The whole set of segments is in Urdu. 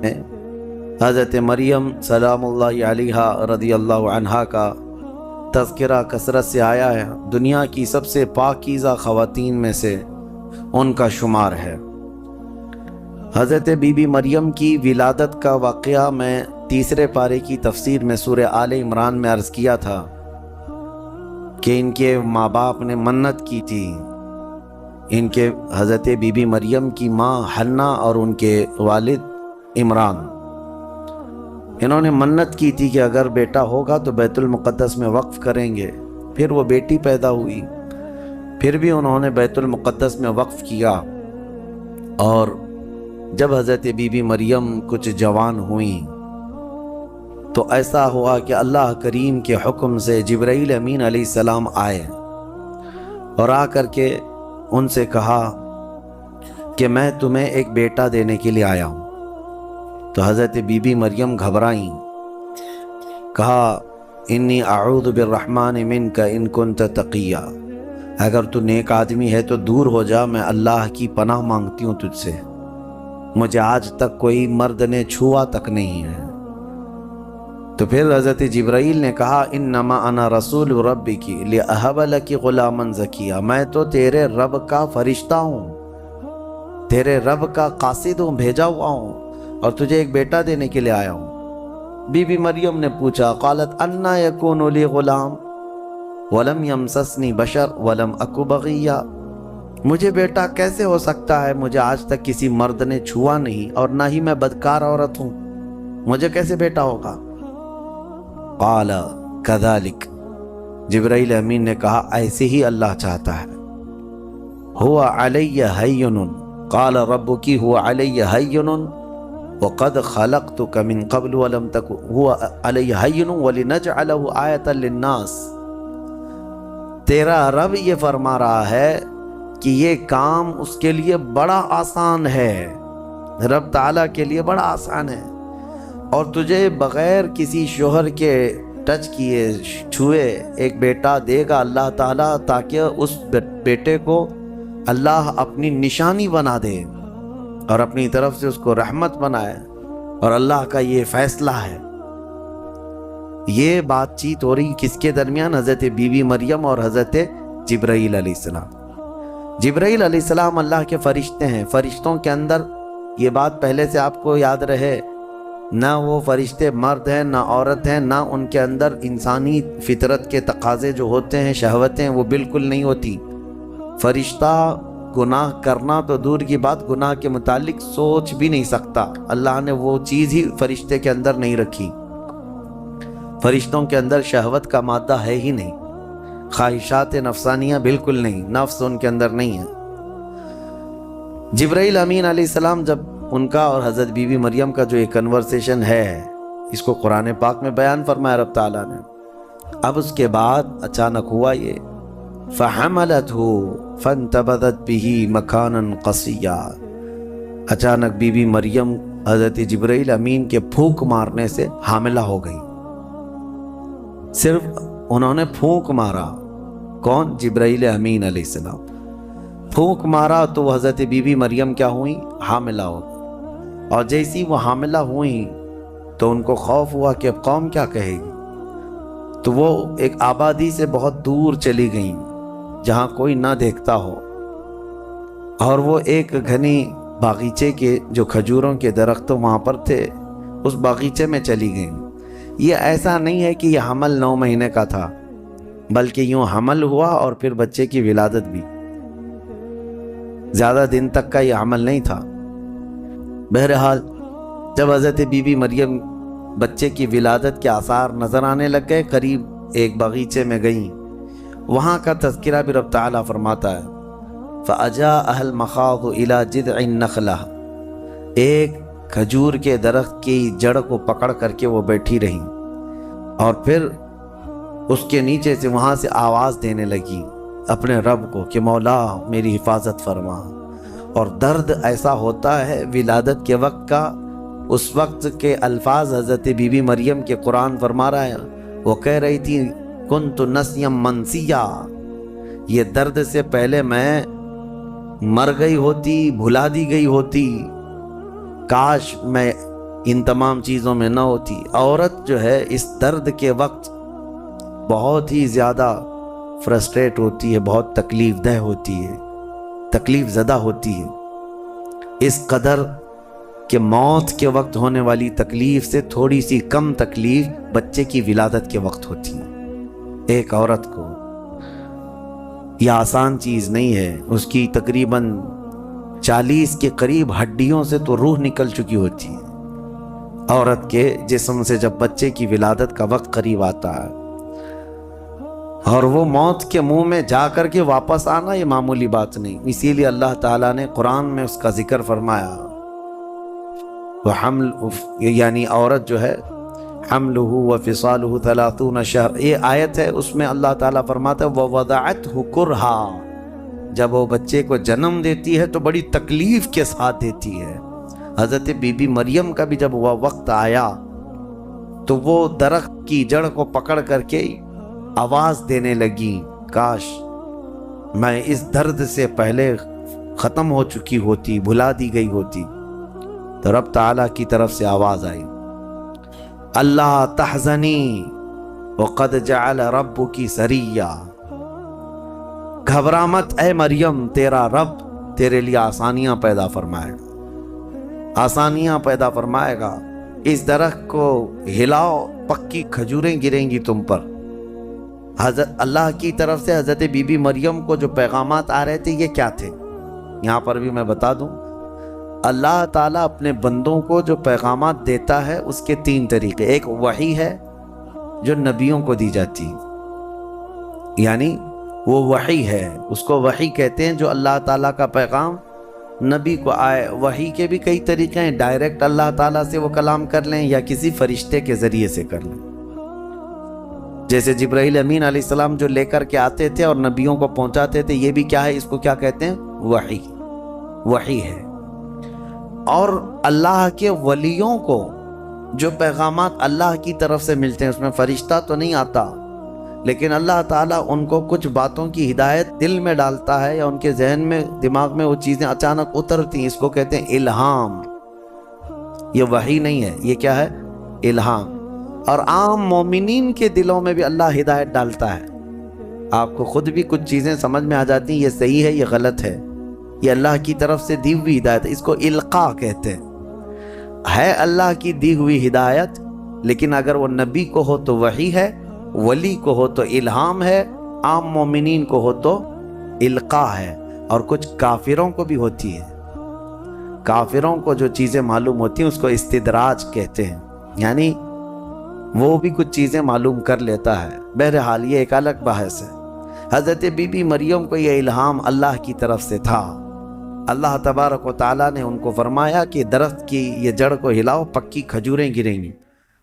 میں حضرت مریم سلام اللہ علیہا رضی اللہ عنہا کا تذکرہ کثرت سے آیا ہے۔ دنیا کی سب سے پاکیزہ خواتین میں سے ان کا شمار ہے۔ حضرت بی بی مریم کی ولادت کا واقعہ میں تیسرے پارے کی تفسیر میں سورہ آل عمران میں عرض کیا تھا کہ ان کے ماں باپ نے منت کی تھی، ان کے حضرت بی بی مریم کی ماں حنہ اور ان کے والد عمران، انہوں نے منت کی تھی کہ اگر بیٹا ہوگا تو بیت المقدس میں وقف کریں گے۔ پھر وہ بیٹی پیدا ہوئی، پھر بھی انہوں نے بیت المقدس میں وقف کیا، اور جب حضرت بی بی مریم کچھ جوان ہوئیں تو ایسا ہوا کہ اللہ کریم کے حکم سے جبرائیل امین علیہ السلام آئے اور آ کر کے ان سے کہا کہ میں تمہیں ایک بیٹا دینے کے لیے آیا ہوں۔ تو حضرت بی بی مریم گھبرائیں، کہا انی اعوذ بالرحمن منک ان کنت تقیا، اگر تو نیک آدمی ہے تو دور ہو جا، میں اللہ کی پناہ مانگتی ہوں تجھ سے، مجھے آج تک کوئی مرد نے چھوا تک نہیں ہے۔ تو پھر حضرت جبرائیل نے کہا انما انا رسول ربک لاہب لک غلاما زکیا، میں تو تیرے رب کا فرشتہ ہوں، تیرے رب کا قاصد ہوں، بھیجا ہوا ہوں، اور تجھے ایک بیٹا دینے کے لیے آیا ہوں۔ بی بی مریم نے پوچھا، قالت انا یکون لی غلام ولم یمسسنی بشر ولم اک بغیا، مجھے بیٹا کیسے ہو سکتا ہے، مجھے آج تک کسی مرد نے چھوا نہیں اور نہ ہی میں بدکار عورت ہوں، مجھے کیسے بیٹا ہوگا؟ قال کذالک، جبرائیل امین نے کہا ایسے ہی اللہ چاہتا ہے۔ هو علی ہین، قال ربک هو علی ہین وقد خلقتک من قبل ولم تک هو علی ہین ولنجعلہ آیۃ للناس، تیرا رب یہ فرما رہا ہے کہ یہ کام اس کے لیے بڑا آسان ہے، رب تعالیٰ کے لیے بڑا آسان ہے، اور تجھے بغیر کسی شوہر کے ٹچ کیے چھوئے ایک بیٹا دے گا اللہ تعالیٰ، تاکہ اس بیٹے کو اللہ اپنی نشانی بنا دے اور اپنی طرف سے اس کو رحمت بنائے، اور اللہ کا یہ فیصلہ ہے۔ یہ بات چیت ہو رہی کس کے درمیان؟ حضرت بی بی مریم اور حضرت جبرائیل علیہ السلام۔ جبرائیل علیہ السلام اللہ کے فرشتے ہیں، فرشتوں کے اندر یہ بات پہلے سے آپ کو یاد رہے، نہ وہ فرشتے مرد ہیں نہ عورت ہیں، نہ ان کے اندر انسانی فطرت کے تقاضے جو ہوتے ہیں، شہوتیں، وہ بالکل نہیں ہوتی۔ فرشتہ گناہ کرنا تو دور کی بات، گناہ کے متعلق سوچ بھی نہیں سکتا، اللہ نے وہ چیز ہی فرشتے کے اندر نہیں رکھی۔ فرشتوں کے اندر شہوت کا مادہ ہے ہی نہیں، خواہشات نفسانیہ بالکل نہیں، نفس ان کے اندر نہیں ہے۔ جبرائیل امین علیہ السلام جب ان کا اور حضرت بی بی مریم کا جو ایک کنورسیشن ہے، اس کو قرآن پاک میں بیان فرمایا رب تعالیٰ نے۔ اب اس کے بعد اچانک ہوا یہ، فَحَمَلَتْهُ فَانْتَبَذَتْ بِهِ مَكَانًا قَصِيًّا، اچانک بی بی مریم حضرت جبرائیل امین کے پھونک مارنے سے حاملہ ہو گئی۔ صرف انہوں نے پھونک مارا، کون؟ جبرائیل امین علیہ السلام، پھونک مارا تو وہ حضرت بی بی مریم کیا ہوئیں؟ حاملہ ہو گئی۔ اور جیسی وہ حاملہ ہوئیں تو ان کو خوف ہوا کہ اب قوم کیا کہے گی، تو وہ ایک آبادی سے بہت دور چلی گئیں جہاں کوئی نہ دیکھتا ہو، اور وہ ایک گھنی باغیچے کے جو کھجوروں کے درخت وہاں پر تھے، اس باغیچے میں چلی گئیں۔ یہ ایسا نہیں ہے کہ یہ حمل 9 مہینے کا تھا، بلکہ یوں حمل ہوا اور پھر بچے کی ولادت بھی، زیادہ دن تک کا یہ حمل نہیں تھا۔ بہرحال جب حضرت بی بی مریم بچے کی ولادت کے آثار نظر آنے لگ گئے، قریب ایک باغیچے میں گئیں، وہاں کا تذکرہ بھی رب تعالیٰ فرماتا ہے فَأَجَاءَهَا الْمَخَاضُ إِلَى جِذْعِ النَّخْلَةِ، ایک کھجور کے درخت کی جڑ کو پکڑ کر کے وہ بیٹھی رہیں، اور پھر اس کے نیچے سے وہاں سے آواز دینے لگی اپنے رب کو کہ مولا میری حفاظت فرما۔ اور درد ایسا ہوتا ہے ولادت کے وقت کا، اس وقت کے الفاظ حضرت بی بی مریم کے قرآن فرما رہا ہے، وہ کہہ رہی تھی کنت نسیا منسیا، یہ درد سے پہلے میں مر گئی ہوتی، بھلا دی گئی ہوتی، کاش میں ان تمام چیزوں میں نہ ہوتی، عورت جو ہے اس درد کے وقت بہت ہی زیادہ فرسٹریٹ ہوتی ہے، بہت تکلیف دہ ہوتی ہے، تکلیف زدہ ہوتی ہے، اس قدر کہ موت کے وقت ہونے والی تکلیف سے تھوڑی سی کم تکلیف بچے کی ولادت کے وقت ہوتی ہے۔ ایک عورت کو یہ آسان چیز نہیں ہے، اس کی تقریباً 40 کے قریب ہڈیوں سے تو روح نکل چکی ہوتی ہے۔ عورت کے جسم سے جب بچے کی ولادت کا وقت قریب آتا ہے اور وہ موت کے منہ میں جا کر کے واپس آنا، یہ معمولی بات نہیں۔ اسی لیے اللہ تعالیٰ نے قرآن میں اس کا ذکر فرمایا، وہ حمل، یعنی عورت جو ہے حملہ وفصالہ 30 شہر، یہ آیت ہے، اس میں اللہ تعالیٰ فرماتا ہے ووضعتہ کرہا، جب وہ بچے کو جنم دیتی ہے تو بڑی تکلیف کے ساتھ دیتی ہے۔ حضرت بی بی مریم کا بھی جب وہ وقت آیا تو وہ درخت کی جڑ کو پکڑ کر کے آواز دینے لگی، کاش میں اس درد سے پہلے ختم ہو چکی ہوتی، بھلا دی گئی ہوتی۔ تو رب تعالیٰ کی طرف سے آواز آئی، اللہ تحزنی وقد جعل ربکی سریا، گھبرا مت اے مریم، تیرا رب تیرے لیے آسانیاں پیدا فرمائے گا، آسانیاں پیدا فرمائے گا۔ اس درخت کو ہلاؤ، پکی کھجوریں گریں گی تم پر۔ حضرت اللہ کی طرف سے حضرت بی بی مریم کو جو پیغامات آ رہے تھے یہ کیا تھے؟ یہاں پر بھی میں بتا دوں، اللہ تعالیٰ اپنے بندوں کو جو پیغامات دیتا ہے اس کے 3 طریقے۔ ایک وحی ہے جو نبیوں کو دی جاتی، یعنی وہ وحی ہے، اس کو وحی کہتے ہیں، جو اللہ تعالیٰ کا پیغام نبی کو آئے۔ وحی کے بھی کئی طریقے ہیں، ڈائریکٹ اللہ تعالیٰ سے وہ کلام کر لیں یا کسی فرشتے کے ذریعے سے کر لیں، جیسے جبرائیل امین علیہ السلام جو لے کر کے آتے تھے اور نبیوں کو پہنچاتے تھے، یہ بھی کیا ہے، اس کو کیا کہتے ہیں، وحی، وحی ہے۔ اور اللہ کے ولیوں کو جو پیغامات اللہ کی طرف سے ملتے ہیں، اس میں فرشتہ تو نہیں آتا، لیکن اللہ تعالیٰ ان کو کچھ باتوں کی ہدایت دل میں ڈالتا ہے یا ان کے ذہن میں، دماغ میں وہ چیزیں اچانک اترتی ہیں، اس کو کہتے ہیں الہام۔ یہ وحی نہیں ہے، یہ کیا ہے، الہام۔ اور عام مومنین کے دلوں میں بھی اللہ ہدایت ڈالتا ہے، آپ کو خود بھی کچھ چیزیں سمجھ میں آ جاتی ہیں، یہ صحیح ہے، یہ غلط ہے، یہ اللہ کی طرف سے دی ہوئی ہدایت ہے، اس کو القاء کہتے ہیں۔ ہے اللہ کی دی ہوئی ہدایت، لیکن اگر وہ نبی کو ہو تو وحی ہے، ولی کو ہو تو الہام ہے، عام مومنین کو ہو تو القاء ہے۔ اور کچھ کافروں کو بھی ہوتی ہے، کافروں کو جو چیزیں معلوم ہوتی ہیں اس کو استدراج کہتے ہیں، یعنی وہ بھی کچھ چیزیں معلوم کر لیتا ہے۔ بہرحال یہ ایک الگ بحث ہے۔ حضرت بی بی مریم کو یہ الہام اللہ کی طرف سے تھا۔ اللہ تبارک و تعالیٰ نے ان کو فرمایا کہ درخت کی یہ جڑ کو ہلاؤ، پکی کھجوریں گریں گی۔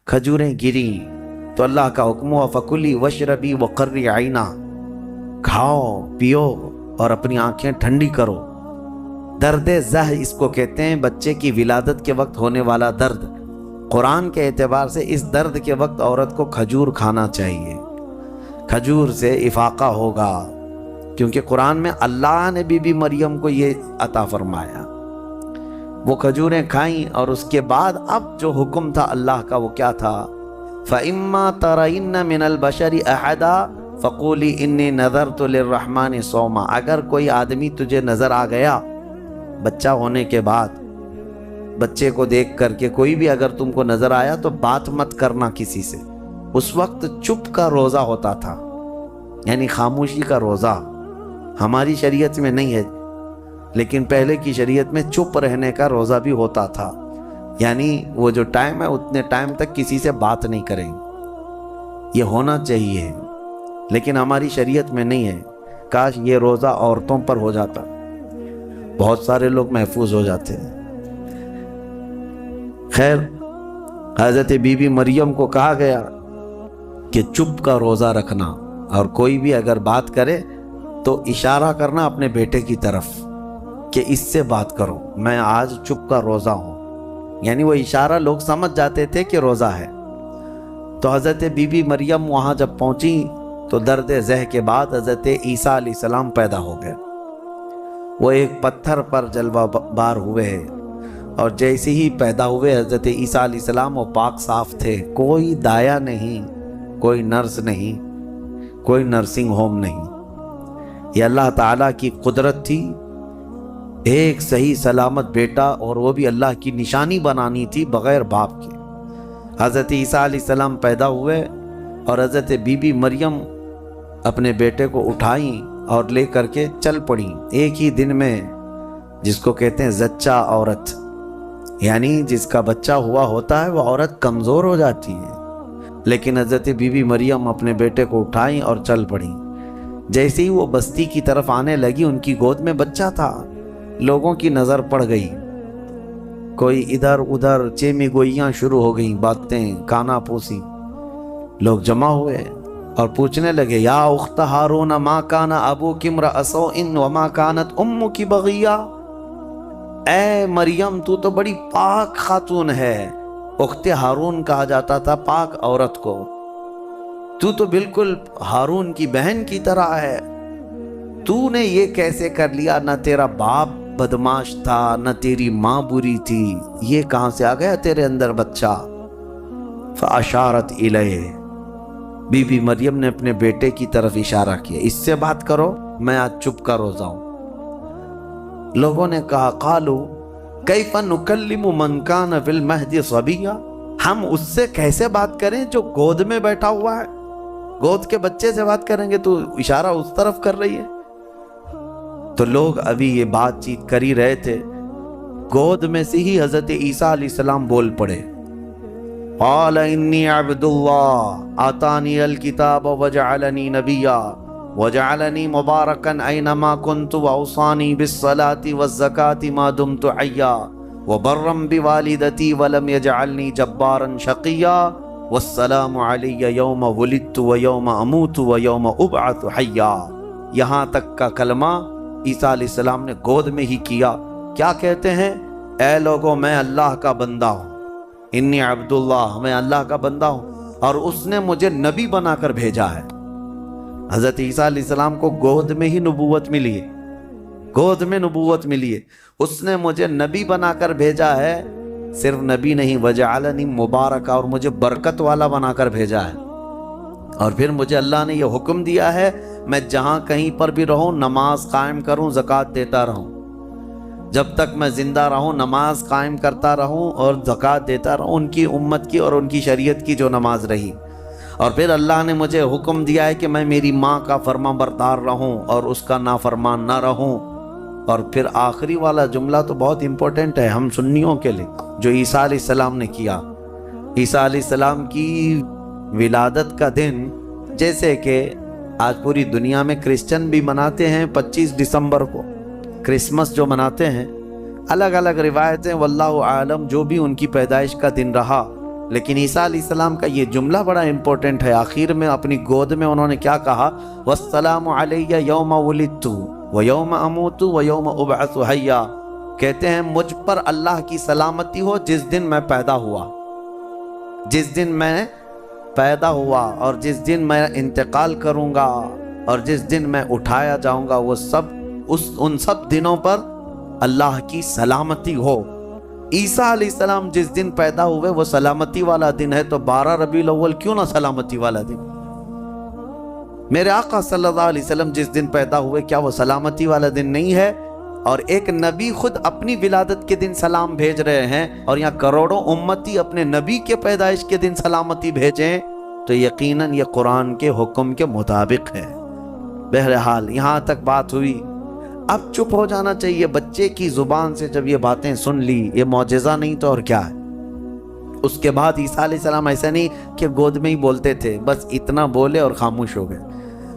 کھجوریں گریں تو اللہ کا حکم ہوا فکلی وشربی وقرری عینا، کھاؤ پیو اور اپنی آنکھیں ٹھنڈی کرو۔ درد زہ اس کو کہتے ہیں، بچے کی ولادت کے وقت ہونے والا درد۔ قرآن کے اعتبار سے اس درد کے وقت عورت کو کھجور کھانا چاہیے، کھجور سے افاقہ ہوگا، کیونکہ قرآن میں اللہ نے بی بی مریم کو یہ عطا فرمایا۔ وہ کھجوریں کھائیں اور اس کے بعد اب جو حکم تھا اللہ کا وہ کیا تھا، فَإِمَّا تَرَيِنَّ مِنَ الْبَشَرِ أَحَدًا فَقُولِي إِنِّي نَذَرْتُ لِلرَّحْمَنِ صَوْمًا، اگر کوئی آدمی تجھے نظر آ گیا بچہ ہونے کے بعد، بچے کو دیکھ کر کے کوئی بھی اگر تم کو نظر آیا تو بات مت کرنا کسی سے۔ اس وقت چپ کا روزہ ہوتا تھا، یعنی خاموشی کا روزہ، ہماری شریعت میں نہیں ہے، لیکن پہلے کی شریعت میں چپ رہنے کا روزہ بھی ہوتا تھا، یعنی وہ جو ٹائم ہے اتنے ٹائم تک کسی سے بات نہیں کریں، یہ ہونا چاہیے، لیکن ہماری شریعت میں نہیں ہے۔ کاش یہ روزہ عورتوں پر ہو جاتا، بہت سارے لوگ محفوظ ہو جاتے ہیں۔ خیر، حضرت بی بی مریم کو کہا گیا کہ چپ کا روزہ رکھنا، اور کوئی بھی اگر بات کرے تو اشارہ کرنا اپنے بیٹے کی طرف کہ اس سے بات کرو، میں آج چپ کا روزہ ہوں، یعنی وہ اشارہ لوگ سمجھ جاتے تھے کہ روزہ ہے۔ تو حضرت بی بی مریم وہاں جب پہنچی تو درد زہ کے بعد حضرت عیسیٰ علیہ السلام پیدا ہو گئے۔ وہ ایک پتھر پر جلوہ بار ہوئے، اور جیسے ہی پیدا ہوئے حضرت عیسیٰ علیہ السلام وہ پاک صاف تھے، کوئی دایا نہیں، کوئی نرس نہیں، کوئی نرسنگ ہوم نہیں۔ یہ اللہ تعالیٰ کی قدرت تھی، ایک صحیح سلامت بیٹا، اور وہ بھی اللہ کی نشانی بنانی تھی بغیر باپ کے۔ حضرت عیسیٰ علیہ السلام پیدا ہوئے اور حضرت بی بی مریم اپنے بیٹے کو اٹھائیں اور لے کر کے چل پڑیں ایک ہی دن میں، جس کو کہتے ہیں زچہ عورت، یعنی جس کا بچہ ہوا ہوتا ہے وہ عورت کمزور ہو جاتی ہے، لیکن حضرت بی بی مریم اپنے بیٹے کو اٹھائیں اور چل پڑیں۔ جیسے ہی وہ بستی کی طرف آنے لگی، ان کی گود میں بچہ تھا، لوگوں کی نظر پڑ گئی، کوئی ادھر ادھر چیمی گوئیاں شروع ہو گئیں، باتیں کانا پوسی، لوگ جمع ہوئے اور پوچھنے لگے، یا اخت ہارون ما کان ابوک امرأ سوء وما کانت امک بغیہ، اے مریم تو تو بڑی پاک خاتون ہے، اخت ہارون کہا جاتا تھا پاک عورت کو، تو تو بالکل ہارون کی بہن کی طرح ہے، تو نے یہ کیسے کر لیا؟ نہ تیرا باپ بدماش تھا، نہ تیری ماں بری تھی، یہ کہاں سے آ گیا تیرے اندر بچہ؟ فاشارت الیہ، بی بی مریم نے اپنے بیٹے کی طرف اشارہ کیا، اس سے بات کرو، میں آج چپ کا روزہ ہوں۔ لوگوں نے کہا، قالوا کیف نکلم من کان فی المہد صبیا، ہم اس سے کیسے بات کریں جو گود میں بیٹھا ہوا ہے؟ گود کے بچے سے بات کریں گے؟ تو اشارہ اس طرف کر رہی ہے۔ تو لوگ ابھی یہ بات چیت کر ہی رہے تھے، گود میں سے ہی حضرت عیسیٰ علیہ السلام بول پڑے، قال انی عبد اللہ آتانی الکتاب وجعلنی نبیا وجعلنی مبارکا اینما کنت واوصانی بالصلاة والزکاة ما دمت حیا وبرا بوالدتی ولم یجعلنی جبارا شقیا والسلام علی یوم ولدت ویوم اموت ویوم ابعث حیا۔ یہاں تک کا کلمہ عیسیٰ علیہ السلام نے گود میں ہی کیا۔ کیا کہتے ہیں؟ اے لوگوں، میں اللہ کا بندہ ہوں، انی عبداللہ، میں اللہ کا بندہ ہوں، اور اس نے مجھے نبی بنا کر بھیجا ہے۔ حضرت عیسیٰ علیہ السلام کو گود میں ہی نبوت ملی ہے، گود میں نبوت ملی ہے، اس نے مجھے نبی بنا کر بھیجا ہے۔ صرف نبی نہیں، وجعلنی مبارکہ، اور مجھے برکت والا بنا کر بھیجا ہے۔ اور پھر مجھے اللہ نے یہ حکم دیا ہے، میں جہاں کہیں پر بھی رہوں نماز قائم کروں، زکوٰۃ دیتا رہوں، جب تک میں زندہ رہوں نماز قائم کرتا رہوں اور زکوٰۃ دیتا رہوں، ان کی امت کی اور ان کی شریعت کی جو نماز رہی۔ اور پھر اللہ نے مجھے حکم دیا ہے کہ میں میری ماں کا فرما بردار رہوں اور اس کا نافرمان نہ رہوں۔ اور پھر آخری والا جملہ تو بہت امپورٹنٹ ہے ہم سنیوں کے لیے، جو عیسیٰ علیہ السلام نے کیا۔ عیسیٰ علیہ السلام کی ولادت کا دن، جیسے کہ آج پوری دنیا میں کرسچن بھی مناتے ہیں 25 دسمبر کو، کرسمس جو مناتے ہیں، الگ الگ روایتیں، واللہ عالم جو بھی ان کی پیدائش کا دن رہا، لیکن عیسیٰ علیہ السلام کا یہ جملہ بڑا امپورٹنٹ ہے۔ آخر میں اپنی گود میں انہوں نے کیا کہا؟ والسلام علی یوم ولدت ویوم اموت ویوم ابعث حیا، کہتے ہیں مجھ پر اللہ کی سلامتی ہو جس دن میں پیدا ہوا، جس دن میں پیدا ہوا، اور جس دن میں انتقال کروں گا، اور جس دن میں اٹھایا جاؤں گا، وہ سب ان سب دنوں پر اللہ کی سلامتی ہو۔ عیسیٰ علیہ السلام جس دن پیدا ہوئے وہ سلامتی والا دن ہے، تو 12 ربیع الاول کیوں نہ سلامتی والا دن؟ میرے آقا صلی اللہ علیہ وسلم جس دن پیدا ہوئے، کیا وہ سلامتی والا دن نہیں ہے؟ اور ایک نبی خود اپنی ولادت کے دن سلام بھیج رہے ہیں، اور یہاں کروڑوں امتی اپنے نبی کے پیدائش کے دن سلامتی بھیجیں، تو یقیناً یہ قرآن کے حکم کے مطابق ہے۔ بہرحال یہاں تک بات ہوئی، اب چپ ہو جانا چاہیے۔ بچے کی زبان سے جب یہ باتیں سن لی، یہ معجزہ نہیں تو اور کیا ہے؟ اس کے بعد عیسیٰ علیہ السلام ایسا نہیں کہ گود میں ہی بولتے تھے، بس اتنا بولے اور خاموش ہو گئے۔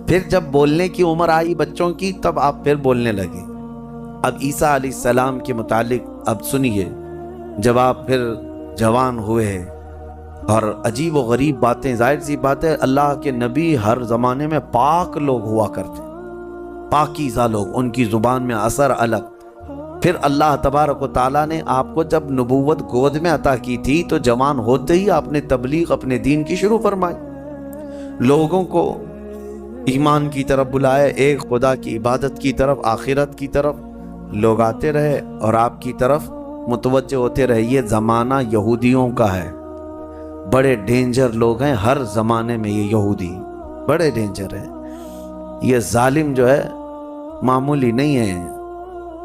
پھر جب بولنے کی عمر آئی بچوں کی، تب آپ پھر بولنے لگے۔ اب عیسیٰ علیہ السلام کے متعلق اب سنیے، جب آپ پھر جوان ہوئے اور عجیب و غریب باتیں، ظاہر سی بات ہے اللہ کے نبی ہر زمانے میں پاک لوگ ہوا کرتے، پاکیزہ لوگ، ان کی زبان میں اثر الگ۔ پھر اللہ تبارک و تعالیٰ نے آپ کو جب نبوت گود میں عطا کی تھی، تو جوان ہوتے ہی آپ نے تبلیغ اپنے دین کی شروع فرمائی، لوگوں کو ایمان کی طرف بلائے، ایک خدا کی عبادت کی طرف، آخرت کی طرف۔ لوگ آتے رہے اور آپ کی طرف متوجہ ہوتے رہیے، زمانہ یہودیوں کا ہے، بڑے ڈینجر لوگ ہیں ہر زمانے میں، یہ یہودی بڑے ڈینجر ہیں، یہ ظالم جو ہے معمولی نہیں ہے۔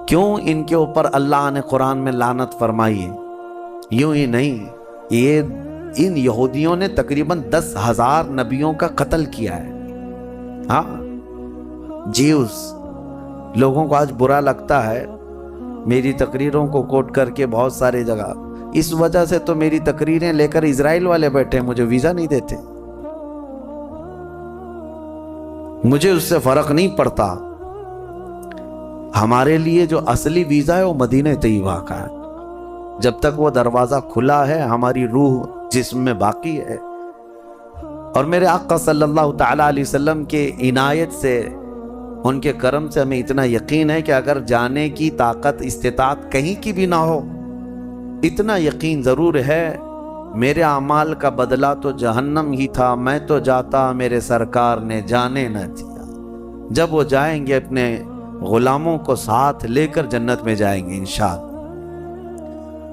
کیوں ان کے اوپر اللہ نے قرآن میں لعنت فرمائی ہے؟ یوں ہی نہیں، یہ ان یہودیوں نے تقریباً 10,000 نبیوں کا قتل کیا ہے۔ ہاں، جیوز لوگوں کو آج برا لگتا ہے میری تقریروں کو کوٹ کر کے بہت سارے جگہ، اس وجہ سے تو میری تقریریں لے کر اسرائیل والے بیٹھے، مجھے ویزا نہیں دیتے، مجھے اس سے فرق نہیں پڑتا۔ ہمارے لیے جو اصلی ویزا ہے وہ مدینہ طیبہ کا ہے، جب تک وہ دروازہ کھلا ہے ہماری روح جسم میں باقی ہے۔ اور میرے آقا صلی اللہ تعالیٰ علیہ وسلم کے عنایت سے، ان کے کرم سے ہمیں اتنا یقین ہے کہ اگر جانے کی طاقت استطاعت کہیں کی بھی نہ ہو، اتنا یقین ضرور ہے میرے اعمال کا بدلہ تو جہنم ہی تھا، میں تو جاتا میرے سرکار نے جانے نہ دیا۔ جب وہ جائیں گے اپنے غلاموں کو ساتھ لے کر جنت میں جائیں گے انشاءاللہ۔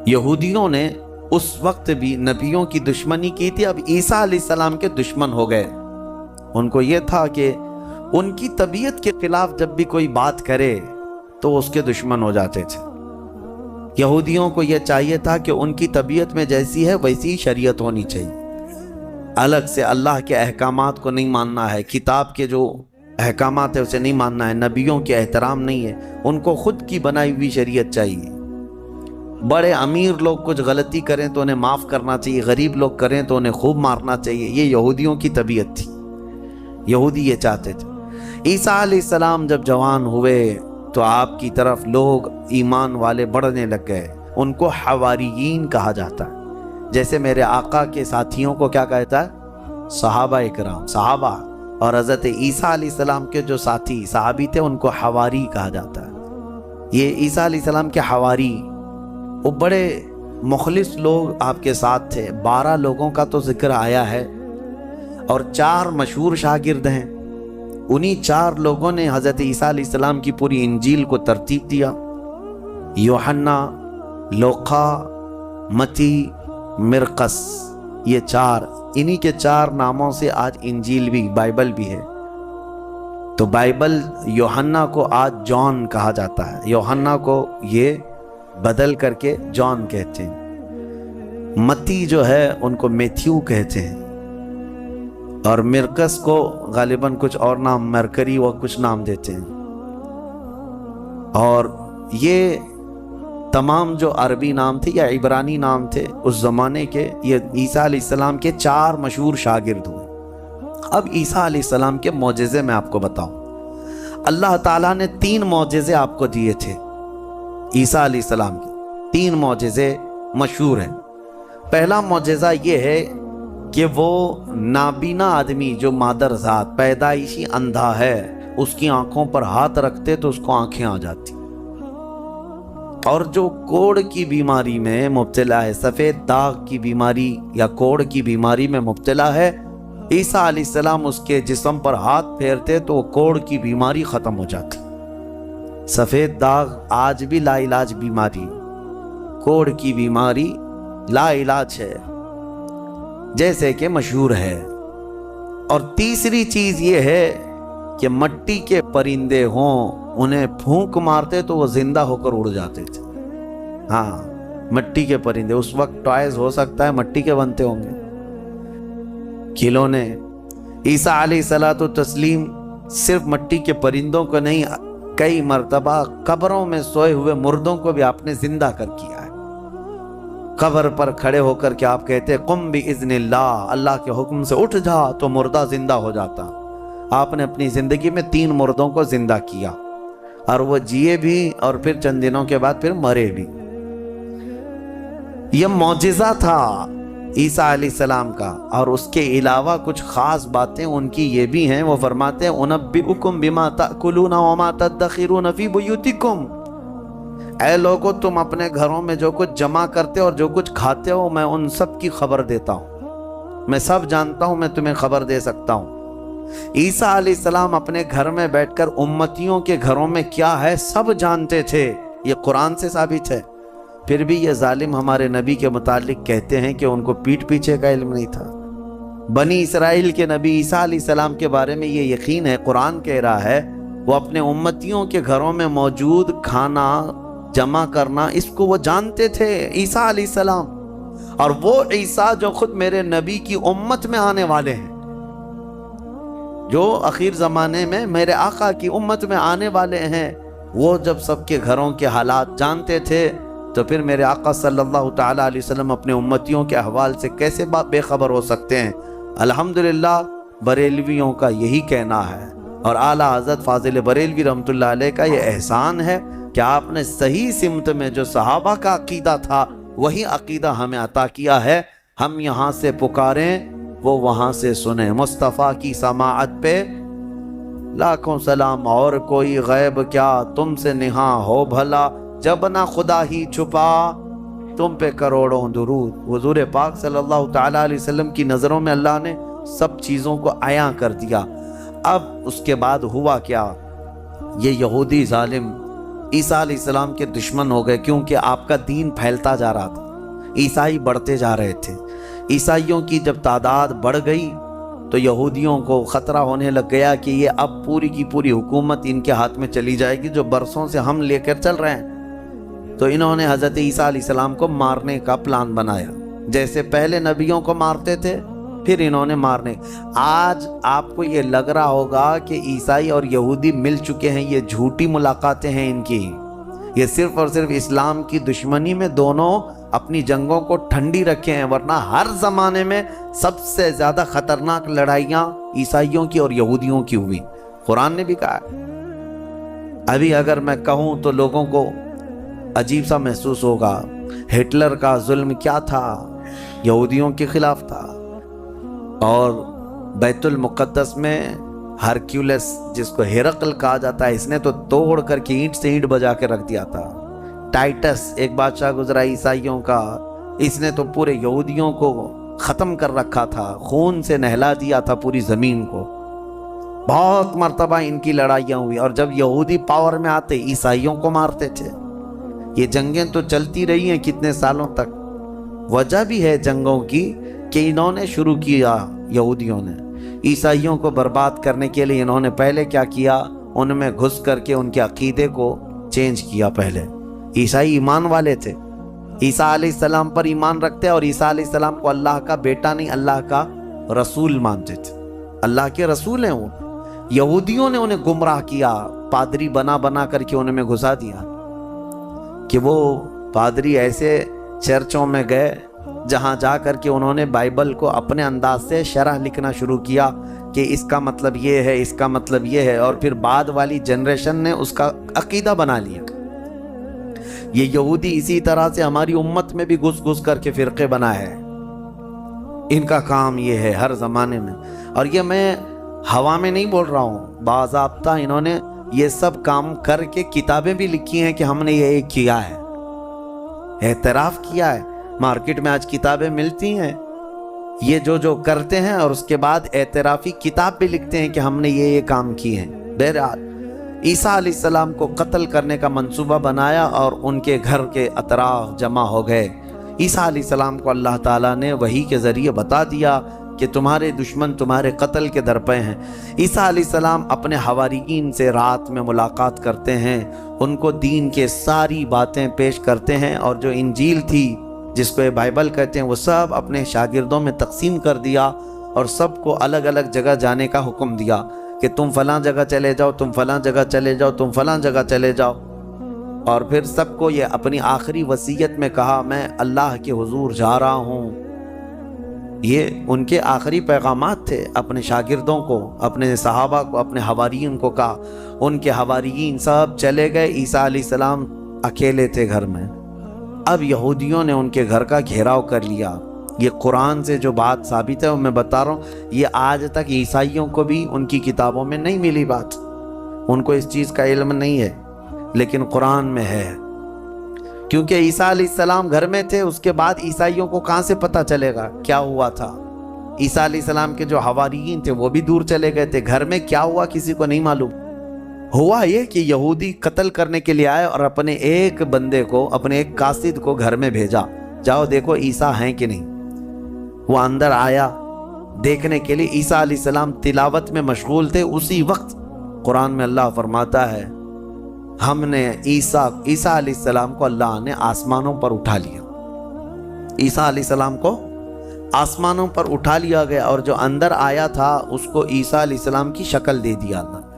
یہودیوں نے اس وقت بھی نبیوں کی دشمنی کی تھی، اب عیسیٰ علیہ السلام کے دشمن ہو گئے۔ ان کو یہ تھا کہ ان کی طبیعت کے خلاف جب بھی کوئی بات کرے تو اس کے دشمن ہو جاتے تھے۔ یہودیوں کو یہ چاہیے تھا کہ ان کی طبیعت میں جیسی ہے ویسی شریعت ہونی چاہیے، الگ سے اللہ کے احکامات کو نہیں ماننا ہے، کتاب کے جو احکامات ہے اسے نہیں ماننا ہے، نبیوں کے احترام نہیں ہے، ان کو خود کی بنائی ہوئی شریعت چاہیے۔ بڑے امیر لوگ کچھ غلطی کریں تو انہیں معاف کرنا چاہیے، غریب لوگ کریں تو انہیں خوب مارنا چاہیے، یہ یہودیوں کی طبیعت تھی، یہودی یہ چاہتے تھے۔ عیسیٰ علیہ السلام جب جوان ہوئے تو آپ کی طرف لوگ ایمان والے بڑھنے لگ گئے، ان کو حواریین کہا جاتا ہے، جیسے میرے آقا کے ساتھیوں کو کیا کہتا ہے؟ صحابہ اکرام، صحابہ، اور حضرت عیسیٰ علیہ السلام کے جو ساتھی صحابی تھے ان کو حواری کہا جاتا ہے۔ یہ عیسیٰ علیہ السلام کے حواری، وہ بڑے مخلص لوگ آپ کے ساتھ تھے، 12 لوگوں کا تو ذکر آیا ہے، اور 4 مشہور شاگرد ہیں، انہی 4 لوگوں نے حضرت عیسیٰ علیہ السلام کی پوری انجیل کو ترتیب دیا۔ یوحنا، لوقا، متی، مرقس، یہ 4، انہی کے 4 ناموں سے آج انجیل بھی، بائبل بھی ہے۔ تو بائبل یوحنا کو آج جان کہا جاتا ہے، یوحنا کو یہ بدل کر کے جان کہتے ہیں۔ متی جو ہے ان کو میتھیو کہتے ہیں، اور مرقس کو غالباً کچھ اور نام، مرکری و کچھ نام دیتے ہیں۔ اور یہ تمام جو عربی نام تھے یا عبرانی نام تھے اس زمانے کے، یہ عیسیٰ علیہ السلام کے 4 مشہور شاگرد ہوئے۔ اب عیسیٰ علیہ السلام کے معجزے میں آپ کو بتاؤں، اللہ تعالیٰ نے 3 معجزے آپ کو دیے تھے عیسیٰ علیہ السلام کے، 3 معجزے مشہور ہیں۔ پہلا معجزہ یہ ہے کہ وہ نابینا آدمی جو مادر ذات پیدائشی اندھا ہے، اس کی آنکھوں پر ہاتھ رکھتے تو اس کو آنکھیں آ جاتی، اور جو کوڑ کی بیماری میں مبتلا ہے، سفید داغ کی بیماری یا کوڑ کی بیماری میں مبتلا ہے، عیسیٰ علیہ السلام اس کے جسم پر ہاتھ پھیرتے تو وہ کوڑ کی بیماری ختم ہو جاتی۔ سفید داغ آج بھی لا علاج بیماری، کوڑ کی بیماری لا علاج ہے جیسے کہ مشہور ہے۔ اور تیسری چیز یہ ہے کہ مٹی کے پرندے ہوں، انہیں پھونک مارتے تو وہ زندہ ہو کر اڑ جاتے تھے۔ ہاں، مٹی کے پرندے، اس وقت ٹوائز ہو سکتا ہے مٹی کے بنتے ہوں گے، کھلونے۔ عیسیٰ علیہ الصلوۃ والتسلیم صرف مٹی کے پرندوں کو نہیں، کئی مرتبہ قبروں میں سوئے ہوئے مردوں کو بھی آپ نے زندہ کر کیا ہے۔ قبر پر کھڑے ہو کر کے آپ کہتے قم باذن اللہ، اللہ کے حکم سے اٹھ جا، تو مردہ زندہ ہو جاتا۔ آپ نے اپنی زندگی میں 3 مردوں کو زندہ کیا، اور وہ جیے بھی اور پھر چند دنوں کے بعد پھر مرے بھی۔ یہ معجزہ تھا عیسیٰ علیہ السلام کا۔ اور اس کے علاوہ کچھ خاص باتیں ان کی یہ بھی ہیں، وہ فرماتے ہیں انبئکم بما تأکلون وما تدخرون فی بیوتکم، اے لوگو تم اپنے گھروں میں جو کچھ جمع کرتے اور جو کچھ کھاتے ہو میں ان سب کی خبر دیتا ہوں، میں سب جانتا ہوں، میں تمہیں خبر دے سکتا ہوں۔ عیسیٰ علیہ السلام اپنے گھر میں بیٹھ کر امتیوں کے گھروں میں کیا ہے سب جانتے تھے، یہ قرآن سے ثابت ہے۔ پھر بھی یہ ظالم ہمارے نبی کے متعلق کہتے ہیں کہ ان کو پیٹھ پیچھے کا علم نہیں تھا۔ بنی اسرائیل کے نبی عیسیٰ علیہ السلام کے بارے میں یہ یقین ہے، قرآن کہہ رہا ہے وہ اپنے امتیوں کے گھروں میں موجود کھانا جمع کرنا اس کو وہ جانتے تھے، عیسیٰ علیہ السلام، اور وہ عیسیٰ جو خود میرے نبی کی امت میں آنے والے ہیں، جو اخیر زمانے میں میرے آقا کی امت میں آنے والے ہیں، وہ جب سب کے گھروں کے حالات جانتے تھے تو پھر میرے آقا صلی اللہ تعالیٰ علیہ وسلم اپنے امتیوں کے احوال سے کیسے بے خبر ہو سکتے ہیں؟ الحمدللہ بریلویوں کا یہی کہنا ہے، اور اعلیٰ حضرت فاضل بریلوی رحمۃ اللہ علیہ کا یہ احسان ہے کہ آپ نے صحیح سمت میں جو صحابہ کا عقیدہ تھا وہی عقیدہ ہمیں عطا کیا ہے۔ ہم یہاں سے پکاریں وہ وہاں سے سنیں۔ مصطفیٰ کی سماعت پہ لاکھوں سلام، اور کوئی غیب کیا تم سے نہاں ہو بھلا، جب نہ خدا ہی چھپا تم پہ کروڑوں درود۔ حضور پاک صلی اللہ تعالیٰ علیہ وسلم کی نظروں میں اللہ نے سب چیزوں کو عیاں کر دیا۔ اب اس کے بعد ہوا کیا؟ یہ یہودی ظالم عیسیٰ علیہ السلام کے دشمن ہو گئے، کیونکہ آپ کا دین پھیلتا جا رہا تھا، عیسائی بڑھتے جا رہے تھے۔ عیسائیوں کی جب تعداد بڑھ گئی تو یہودیوں کو خطرہ ہونے لگ گیا کہ یہ اب پوری کی پوری حکومت ان کے ہاتھ میں چلی جائے گی جو برسوں سے ہم لے کر چل رہے ہیں۔ تو انہوں نے حضرت عیسیٰ علیہ السلام کو مارنے کا پلان بنایا، جیسے پہلے نبیوں کو مارتے تھے پھر انہوں نے مارنے۔ آج آپ کو یہ لگ رہا ہوگا کہ عیسائی اور یہودی مل چکے ہیں، یہ جھوٹی ملاقاتیں ہیں ان کی، یہ صرف اور صرف اسلام کی دشمنی میں دونوں اپنی جنگوں کو ٹھنڈی رکھے ہیں، ورنہ ہر زمانے میں سب سے زیادہ خطرناک لڑائیاں عیسائیوں کی اور یہودیوں کی ہوئی۔ قرآن نے بھی کہا ہے۔ ابھی اگر میں کہوں تو لوگوں کو عجیب سا محسوس ہوگا، ہٹلر کا ظلم کیا تھا؟ یہودیوں کے خلاف تھا۔ اور بیت المقدس میں ہرکیولس جس کو ہرقل کہا جاتا ہے، اس نے تو توڑ کر کے اینٹ سے اینٹ بجا کے رکھ دیا تھا۔ ٹائٹس ایک بادشاہ گزرا عیسائیوں کا، اس نے تو پورے یہودیوں کو ختم کر رکھا تھا، خون سے نہلا دیا تھا پوری زمین کو۔ بہت مرتبہ ان کی لڑائیاں ہوئی، اور جب یہودی پاور میں آتے عیسائیوں کو مارتے تھے۔ یہ جنگیں تو چلتی رہی ہیں کتنے سالوں تک۔ وجہ بھی ہے جنگوں کی کہ انہوں نے شروع کیا، یہودیوں نے عیسائیوں کو برباد کرنے کے لیے انہوں نے پہلے کیا کیا، ان میں گھس کر کے ان کے عقیدے کو چینج کیا۔ پہلے عیسائی ایمان والے تھے، عیسیٰ علیہ السلام پر ایمان رکھتے اور عیسیٰ علیہ السلام کو اللہ کا بیٹا نہیں اللہ کا رسول مانتے تھے، اللہ کے رسول ہیں وہ۔ یہودیوں نے انہیں گمراہ کیا، پادری بنا بنا کر کے ان میں گھسا دیا کہ وہ پادری ایسے چرچوں میں گئے جہاں جا کر کے انہوں نے بائبل کو اپنے انداز سے شرح لکھنا شروع کیا کہ اس کا مطلب یہ ہے، اس کا مطلب یہ ہے، اور پھر بعد والی جنریشن نے اس کا عقیدہ بنا لیا۔ یہ یہودی اسی طرح سے ہماری امت میں بھی گھس گھس کر کے فرقے بنا ہے، ان کا کام یہ ہے ہر زمانے میں۔ اور یہ میں ہوا میں نہیں بول رہا ہوں، باضابطہ انہوں نے یہ سب کام کر کے کتابیں بھی لکھی ہیں کہ ہم نے یہ کیا ہے، اعتراف کیا ہے۔ مارکیٹ میں آج کتابیں ملتی ہیں، یہ جو کرتے ہیں اور اس کے بعد اعترافی کتاب بھی لکھتے ہیں کہ ہم نے یہ کام کیے ہیں۔ بہرحال عیسیٰ علیہ السلام کو قتل کرنے کا منصوبہ بنایا اور ان کے گھر کے اطراف جمع ہو گئے۔ عیسیٰ علیہ السلام کو اللہ تعالیٰ نے وحی کے ذریعے بتا دیا کہ تمہارے دشمن تمہارے قتل کے در پہ ہیں۔ عیسیٰ علیہ السلام اپنے حواریین سے رات میں ملاقات کرتے ہیں، ان کو دین کے ساری باتیں پیش کرتے ہیں، اور جو انجیل تھی جس کو یہ بائبل کہتے ہیں وہ سب اپنے شاگردوں میں تقسیم کر دیا، اور سب کو الگ الگ جگہ جانے کا حکم دیا کہ تم فلاں جگہ چلے جاؤ، تم فلاں جگہ چلے جاؤ، تم فلاں جگہ چلے جاؤ۔ اور پھر سب کو یہ اپنی آخری وصیت میں کہا میں اللہ کے حضور جا رہا ہوں۔ یہ ان کے آخری پیغامات تھے اپنے شاگردوں کو، اپنے صحابہ کو، اپنے حواریین کو کہا۔ ان کے حواریین سب چلے گئے، عیسیٰ علیہ السلام اکیلے تھے گھر میں۔ اب یہودیوں نے ان کے گھر کا گھیراؤ کر لیا۔ یہ قرآن سے جو بات ثابت ہے وہ میں بتا رہا ہوں، یہ آج تک عیسائیوں کو بھی ان کی کتابوں میں نہیں ملی بات، ان کو اس چیز کا علم نہیں ہے، لیکن قرآن میں ہے۔ کیونکہ عیسیٰ علیہ السلام گھر میں تھے، اس کے بعد عیسائیوں کو کہاں سے پتہ چلے گا کیا ہوا تھا؟ عیسیٰ علیہ السلام کے جو حواریین تھے وہ بھی دور چلے گئے تھے، گھر میں کیا ہوا کسی کو نہیں معلوم۔ ہوا یہ کہ یہودی قتل کرنے کے لیے آئے اور اپنے ایک بندے کو، اپنے ایک قاصد کو گھر میں بھیجا، جاؤ دیکھو عیسیٰ ہیں کہ نہیں۔ وہ اندر آیا دیکھنے کے لیے، عیسیٰ علیہ السلام تلاوت میں مشغول تھے۔ اسی وقت قرآن میں اللہ فرماتا ہے ہم نے عیسیٰ علیہ السلام کو اللہ نے آسمانوں پر اٹھا لیا۔ عیسیٰ علیہ السلام کو آسمانوں پر اٹھا لیا گیا، اور جو اندر آیا تھا اس کو عیسیٰ علیہ السلام کی شکل دے دیا اللہ نے،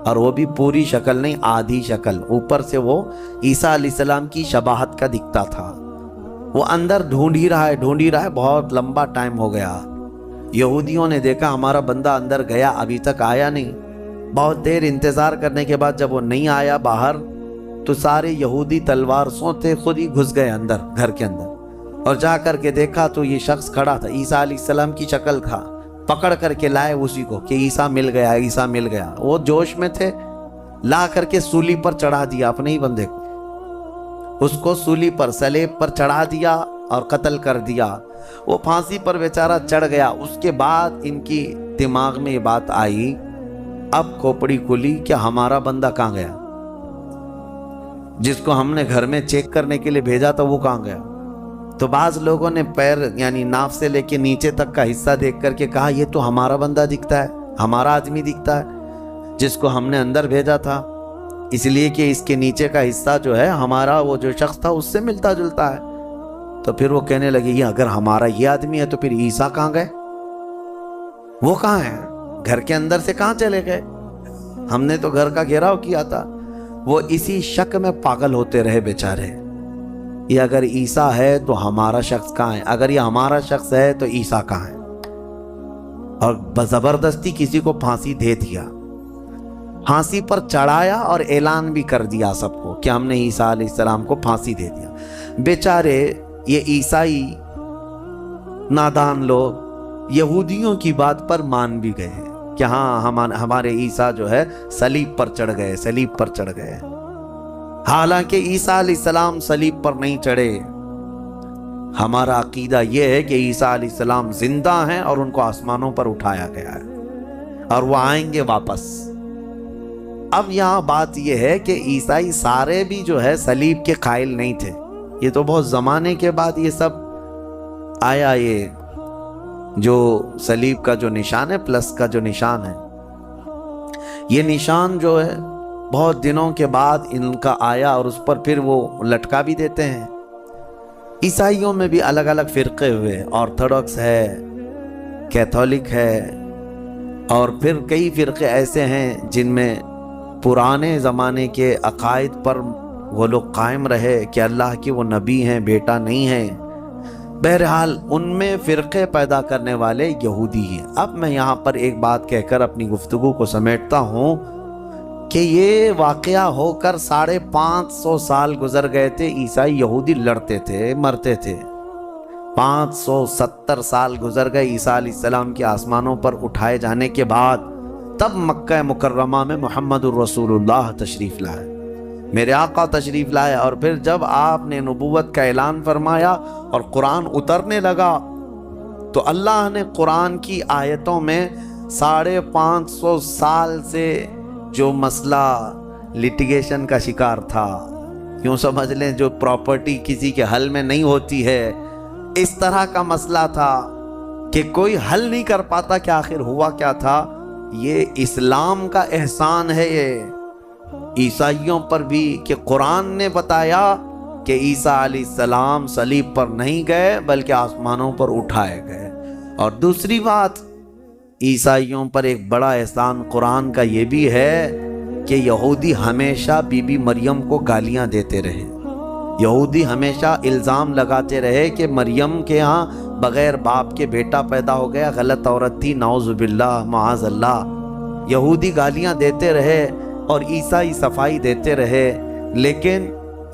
اور وہ بھی پوری شکل نہیں، آدھی شکل، اوپر سے وہ عیسیٰ علیہ السلام کی شباہت کا دکھتا تھا۔ وہ اندر ڈھونڈ ہی رہا ہے، بہت لمبا ٹائم ہو گیا۔ یہودیوں نے دیکھا ہمارا بندہ اندر گیا، ابھی تک آیا نہیں۔ بہت دیر انتظار کرنے کے بعد جب وہ نہیں آیا باہر، تو سارے یہودی تلوار سوتے خود ہی گھس گئے اندر، گھر کے اندر، اور جا کر کے دیکھا تو یہ شخص کھڑا تھا، عیسیٰ علیہ السلام کی شکل تھا۔ پکڑ کر کے لائے اسی کو کہ عیسیٰ مل گیا، عیسیٰ مل گیا۔ وہ جوش میں تھے، لا کر کے سولی پر چڑھا دیا اپنے ہی بندے کو، اس کو سولی پر، سلیب پر چڑھا دیا اور قتل کر دیا۔ وہ پھانسی پر بیچارہ چڑھ گیا۔ اس کے بعد ان کی دماغ میں یہ بات آئی، اب کھوپڑی کھلی کہ ہمارا بندہ کہاں گیا، جس کو ہم نے گھر میں چیک کرنے کے لیے بھیجا تھا وہ کہاں گیا۔ تو بعض لوگوں نے پیر یعنی ناف سے لے کے نیچے تک کا حصہ دیکھ کر کے کہا یہ تو ہمارا بندہ دکھتا ہے، ہمارا آدمی دکھتا ہے جس کو ہم نے اندر بھیجا تھا، اس لیے کہ اس کے نیچے کا حصہ جو ہے ہمارا وہ جو شخص تھا اس سے ملتا جلتا ہے۔ تو پھر وہ کہنے لگے یہ اگر ہمارا یہ آدمی ہے تو پھر عیسیٰ کہاں گئے، وہ کہاں ہے، گھر کے اندر سے کہاں چلے گئے، ہم نے تو گھر کا گھیراؤ کیا تھا۔ وہ اسی شک میں پاگل ہوتے رہے بیچارے، یہ اگر عیسیٰ ہے تو ہمارا شخص کہاں ہے، اگر یہ ہمارا شخص ہے تو عیسیٰ کہاں ہے، اور زبردستی کسی کو پھانسی دے دیا، پھانسی پر چڑھایا اور اعلان بھی کر دیا سب کو کہ ہم نے عیسیٰ علیہ السلام کو پھانسی دے دیا۔ بیچارے یہ عیسائی نادان لوگ یہودیوں کی بات پر مان بھی گئے کہ ہاں ہمارے عیسیٰ جو ہے صلیب پر چڑھ گئے، صلیب پر چڑھ گئے، حالانکہ عیسیٰ علیہ السلام صلیب پر نہیں چڑھے۔ ہمارا عقیدہ یہ ہے کہ عیسیٰ علیہ السلام زندہ ہیں اور ان کو آسمانوں پر اٹھایا گیا ہے اور وہ آئیں گے واپس۔ اب یہاں بات یہ ہے کہ عیسائی سارے بھی جو ہے صلیب کے قائل نہیں تھے، یہ تو بہت زمانے کے بعد یہ سب آیا، یہ جو صلیب کا جو نشان ہے، پلس کا جو نشان ہے، یہ نشان جو ہے بہت دنوں کے بعد ان کا آیا اور اس پر پھر وہ لٹکا بھی دیتے ہیں۔ عیسائیوں میں بھی الگ الگ فرقے ہوئے، آرتھوڈکس ہے، کیتھولک ہے، اور پھر کئی فرقے ایسے ہیں جن میں پرانے زمانے کے عقائد پر وہ لوگ قائم رہے کہ اللہ کی وہ نبی ہیں، بیٹا نہیں ہے۔ بہرحال ان میں فرقے پیدا کرنے والے یہودی ہیں۔ اب میں یہاں پر ایک بات کہہ کر اپنی گفتگو کو سمیٹتا ہوں کہ یہ واقعہ ہو کر 550 سال گزر گئے تھے، عیسائی یہودی لڑتے تھے، مرتے تھے۔ 570 سال گزر گئے عیسیٰ علیہ السلام کے آسمانوں پر اٹھائے جانے کے بعد، تب مکہ مکرمہ میں محمد الرسول اللہ تشریف لائے، میرے آقا تشریف لائے، اور پھر جب آپ نے نبوت کا اعلان فرمایا اور قرآن اترنے لگا تو اللہ نے قرآن کی آیتوں میں 550 سال سے جو مسئلہ لٹیگیشن کا شکار تھا، یوں سمجھ لیں جو پراپرٹی کسی کے حل میں نہیں ہوتی ہے، اس طرح کا مسئلہ تھا کہ کوئی حل نہیں کر پاتا کہ آخر ہوا کیا تھا۔ یہ اسلام کا احسان ہے یہ عیسائیوں پر بھی کہ قرآن نے بتایا کہ عیسیٰ علیہ السلام صلیب پر نہیں گئے بلکہ آسمانوں پر اٹھائے گئے۔ اور دوسری بات، عیسائیوں پر ایک بڑا احسان قرآن کا یہ بھی ہے کہ یہودی ہمیشہ بی بی مریم کو گالیاں دیتے رہے، یہودی ہمیشہ الزام لگاتے رہے کہ مریم کے ہاں بغیر باپ کے بیٹا پیدا ہو گیا، غلط عورت تھی، نعوذ باللہ معاذ اللہ۔ یہودی گالیاں دیتے رہے اور عیسائی صفائی دیتے رہے، لیکن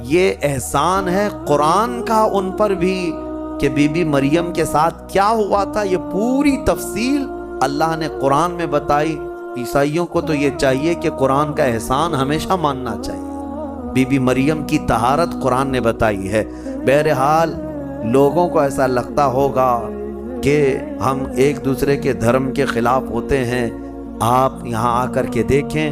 یہ احسان ہے قرآن کا ان پر بھی کہ بی بی مریم کے ساتھ کیا ہوا تھا، یہ پوری تفصیل اللہ نے قرآن میں بتائی۔ عیسائیوں کو تو یہ چاہیے کہ قرآن کا احسان ہمیشہ ماننا چاہیے، بی بی مریم کی طہارت قرآن نے بتائی ہے۔ بہرحال لوگوں کو ایسا لگتا ہوگا کہ ہم ایک دوسرے کے دھرم کے خلاف ہوتے ہیں، آپ یہاں آ کر کے دیکھیں